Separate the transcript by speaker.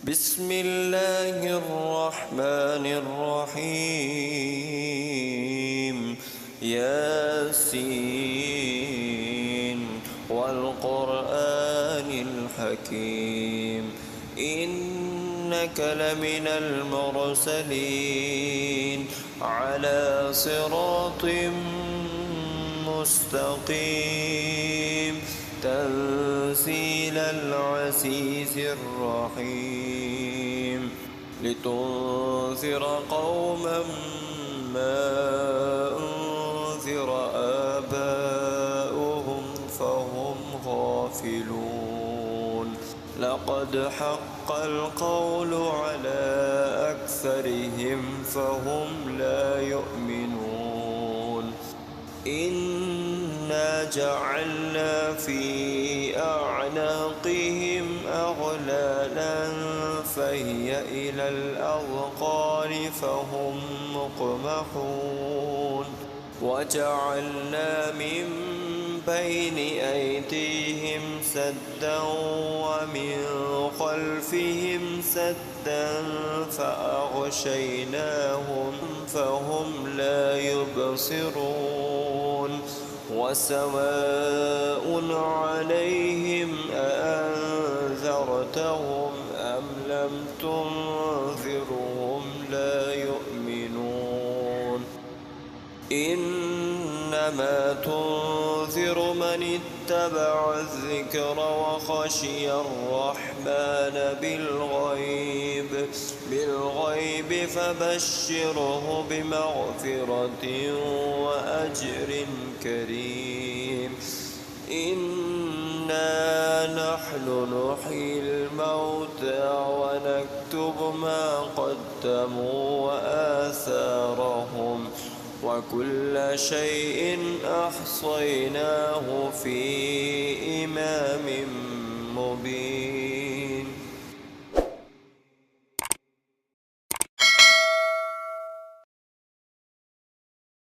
Speaker 1: بسم الله الرحمن الرحيم ياسين والقرآن الحكيم إنك لمن المرسلين على صراط مستقيم تنزيل العزيز الرحيم لتنذر قوما ما أنذر آباؤهم فهم غافلون لقد حق القول على أكثرهم فهم لا يؤمنون إنا جعلنا في أعناقهم أغلالا فهي إلى الأذقان فهم مقمحون وجعلنا من بين أيديهم سدا ومن خلفهم سدا فأغشيناهم فهم لا يبصرون وسواء عليهم أأنذرتهم أم لم تنذرهم لا يؤمنون إنما تنذر من اتبع الذكر وخشي الرحمن بالغيب فبشره بمغفرة وأجر كريم إنا نحن نحيي الموتى ونكتب ما قدموا وآثارهم وكل شيء أحصيناه في إمام مبين